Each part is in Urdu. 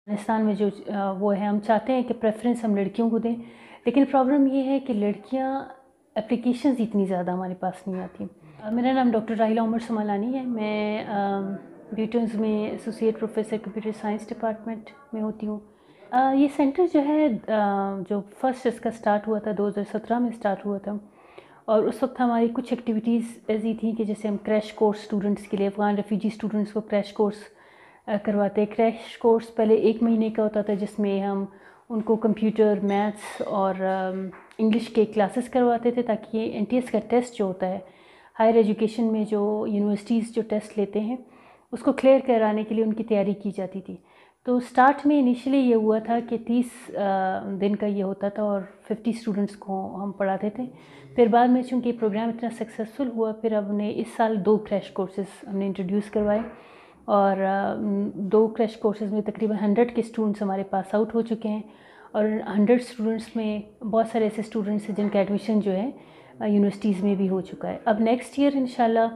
افغانستان میں جو وہ ہے ہم چاہتے ہیں کہ پریفرنس ہم لڑکیوں کو دیں، لیکن پرابلم یہ ہے کہ لڑکیاں اپلیکیشنز اتنی زیادہ ہمارے پاس نہیں آتی۔ میرا نام ڈاکٹر راحیلہ عمر سمالانی ہے، میں بیوٹنز میں associate professor computer science department میں ہوتی ہوں۔ یہ سینٹر جو ہے جو فرسٹ اس کا سٹارٹ ہوا تھا 2017 میں سٹارٹ ہوا تھا، اور اس وقت ہماری کچھ ایکٹیویٹیز ایسی تھیں کہ جیسے ہم کریش کورس اسٹوڈنٹس کے لیے افغان ریفیوجی اسٹوڈنٹس کو کریش کورس کرواتے۔ کریش کورس پہلے 1 مہینے کا ہوتا تھا جس میں ہم ان کو کمپیوٹر، میتھس اور انگلش کے کلاسز کرواتے تھے تاکہ یہ NTS کا ٹیسٹ جو ہوتا ہے ہائر ایجوکیشن میں جو یونیورسٹیز جو ٹیسٹ لیتے ہیں اس کو کلیئر کرانے کے لیے ان کی تیاری کی جاتی تھی۔ تو سٹارٹ میں انیشلی یہ ہوا تھا کہ 30 دن کا یہ ہوتا تھا اور 50 اسٹوڈنٹس کو ہم پڑھاتے تھے۔ پھر بعد میں چونکہ یہ پروگرام اتنا سکسیزفل ہوا، پھر اب نے اس سال 2 کریش کورسز ہم نے انٹروڈیوس کروائے، اور 2 کریش کورسز میں تقریباً 100 کے اسٹوڈنٹس ہمارے پاس آؤٹ ہو چکے ہیں، اور 100 اسٹوڈنٹس میں بہت سارے ایسے اسٹوڈنٹس ہیں جن کا ایڈمیشن جو ہے یونیورسٹیز میں بھی ہو چکا ہے۔ اب نیکسٹ ایئر انشاءاللہ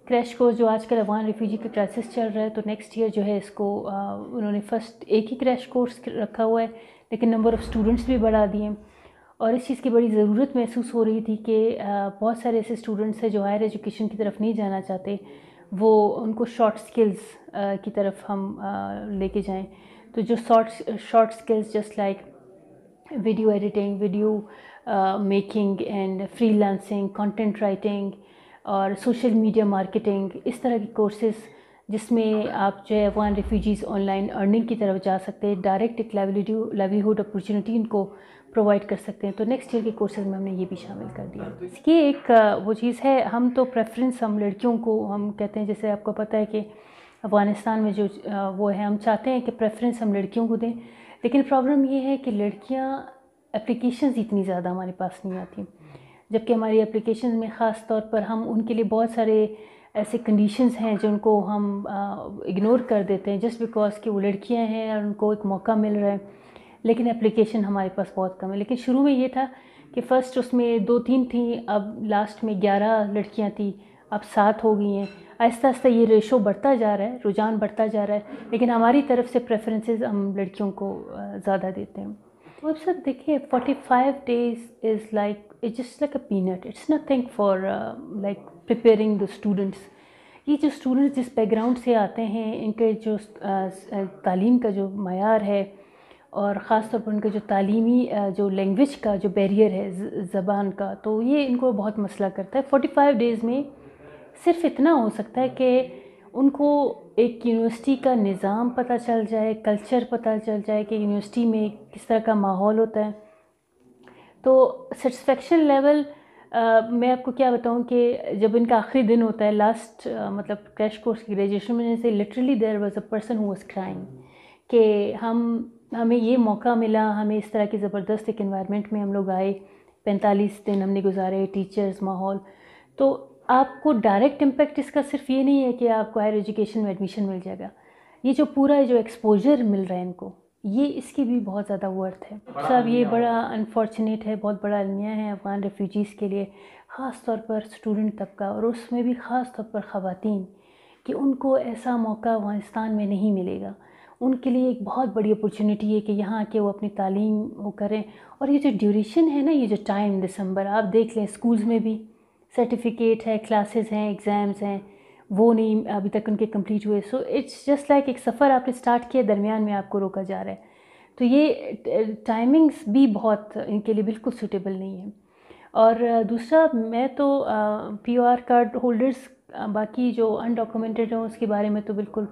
کریش کورس جو آج کل افغان ریفیوجی کا کرائسس چل رہا ہے، تو نیکسٹ ایئر جو ہے اس کو انہوں نے فرسٹ ایک ہی کریش کورس رکھا ہوا ہے، لیکن نمبر آف اسٹوڈنٹس بھی بڑھا دیے ہیں، اور اس چیز کی بڑی ضرورت محسوس ہو رہی تھی کہ بہت سارے ایسے اسٹوڈنٹس ہیں جو ہائر ایجوکیشن کی طرف نہیں جانا چاہتے، وہ ان کو شارٹ سکلز کی طرف ہم لے کے جائیں۔ تو جو short skills just like video editing, video making and free lancing, content writing اور سوشل میڈیا مارکیٹنگ، اس طرح کی کورسز جس میں آپ جو ہے Afghan refugees on line earning کی طرف جا سکتے ہیں، ڈائریکٹ ایک لیولیہوڈ اپرچونٹی ان کو پرووائڈ کر سکتے ہیں۔ تو نیکسٹ ایئر کے کورسز میں ہم نے یہ بھی شامل کر دیا۔ یہ ایک وہ چیز ہے، ہم تو پریفرنس ہم لڑکیوں کو ہم کہتے ہیں، جیسے آپ کو پتہ ہے کہ افغانستان میں جو وہ ہے ہم چاہتے ہیں کہ پریفرنس ہم لڑکیوں کو دیں، لیکن پرابلم یہ ہے کہ لڑکیاں اپلیکیشنز اتنی زیادہ ہمارے پاس نہیں آتی، جبکہ ہماری اپلیکیشنز میں خاص طور پر ہم ان کے لیے بہت سارے ایسے کنڈیشنز ہیں جن کو ہم اگنور کر دیتے ہیں جسٹ بیکاز کہ وہ لڑکیاں ہیں اور ان کو ایک موقع مل رہا ہے، لیکن اپلیکیشن ہمارے پاس بہت کم ہے۔ لیکن شروع میں یہ تھا کہ فرسٹ اس میں 2-3 تھیں، اب لاسٹ میں 11 لڑکیاں تھیں، اب 7 ہو گئی ہیں۔ آہستہ آہستہ یہ ریشو بڑھتا جا رہا ہے، رجحان بڑھتا جا رہا ہے، لیکن ہماری طرف سے پریفرنسز ہم لڑکیوں کو زیادہ دیتے ہیں۔ تو اب سر دیکھیے 45 days is like it's just like a paint, it's nothing for like preparing the students. یہ جو اسٹوڈنٹس جس بیک گراؤنڈ سے آتے ہیں، ان کے جو تعلیم کا جو معیار ہے، اور خاص طور پر ان کا جو تعلیمی جو لینگویج کا جو بیریئر ہے زبان کا، تو یہ ان کو بہت مسئلہ کرتا ہے۔ 45 days میں صرف اتنا ہو سکتا ہے کہ ان کو ایک یونیورسٹی کا نظام پتہ چل جائے، کلچر پتہ چل جائے کہ یونیورسٹی میں کس طرح کا ماحول ہوتا ہے۔ تو سیٹسفیکشن لیول میں آپ کو کیا بتاؤں کہ جب ان کا آخری دن ہوتا ہے، لاسٹ مطلب کریش کورس کی گریجویشن میں سے literally there was a person who was crying کہ ہمیں یہ موقع ملا، ہمیں اس طرح کی زبردست ایک انوائرمنٹ میں ہم لوگ آئے، 45 دن ہم نے گزارے، ٹیچرز، ماحول۔ تو آپ کو ڈائریکٹ امپیکٹ اس کا صرف یہ نہیں ہے کہ آپ کو ہائر ایجوکیشن میں ایڈمیشن مل جائے گا، یہ جو پورا جو ایکسپوجر مل رہا ہے ان کو، یہ اس کی بھی بہت زیادہ ورتھ ہے۔ صاحب یہ بڑا انفارچونیٹ ہے، بہت بڑا المیہ ہے افغان ریفیوجیز کے لیے، خاص طور پر اسٹوڈنٹ طبقہ، اور اس میں بھی خاص طور پر خواتین، کہ ان کو ایسا موقع افغانستان میں نہیں ملے گا۔ ان کے لیے ایک بہت بڑی اپرچونٹی ہے کہ یہاں کے وہ اپنی تعلیم وہ کریں، اور یہ جو ڈیوریشن ہے نا، یہ جو ٹائم دسمبر، آپ دیکھ لیں اسکولز میں بھی سرٹیفکیٹ ہے، کلاسز ہیں، ایگزامز ہیں، وہ نہیں ابھی تک ان کے کمپلیٹ ہوئے۔ سو اٹس جسٹ لائک ایک سفر آپ نے اسٹارٹ کیا، درمیان میں آپ کو روکا جا رہا ہے۔ تو یہ ٹائمنگز بھی بہت ان کے لیے بالکل سوٹیبل نہیں ہے۔ اور دوسرا، میں تو PR کارڈ ہولڈرز باقی جو انڈاکومنٹڈ ہیں اس کے بارے میں تو بالکل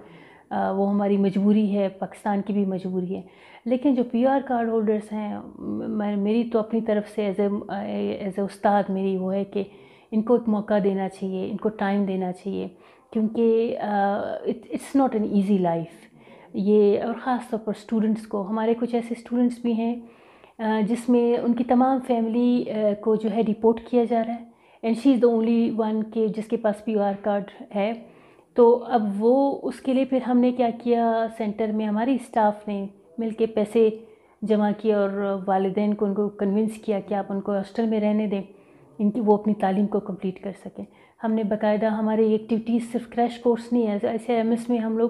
وہ ہماری مجبوری ہے، پاکستان کی بھی مجبوری ہے، لیکن جو PR کارڈ ہولڈرز ہیں، میری تو اپنی طرف سے ایز اے استاد میری وہ ہے کہ ان کو ایک موقع دینا چاہیے، ان کو ٹائم دینا چاہیے، کیونکہ it's not an easy life یہ، اور خاص طور پر اسٹوڈنٹس کو، ہمارے کچھ ایسے اسٹوڈنٹس بھی ہیں جس میں ان کی تمام فیملی کو جو ہے ڈیپورٹ کیا جا رہا ہے، and she is the only one کہ جس کے پاس PR کارڈ ہے۔ تو اب وہ اس کے لیے پھر ہم نے کیا کیا، سینٹر میں ہماری اسٹاف نے مل کے پیسے جمع کیے اور والدین کو ان کو کنونس کیا کہ آپ ان کو ہاسٹل میں رہنے دیں، ان کی وہ اپنی تعلیم کو کمپلیٹ کر سکیں۔ ہم نے باقاعدہ ہماری ایکٹیویٹیز صرف کریش کورس نہیں ہے، ایسے MS میں ہم لوگ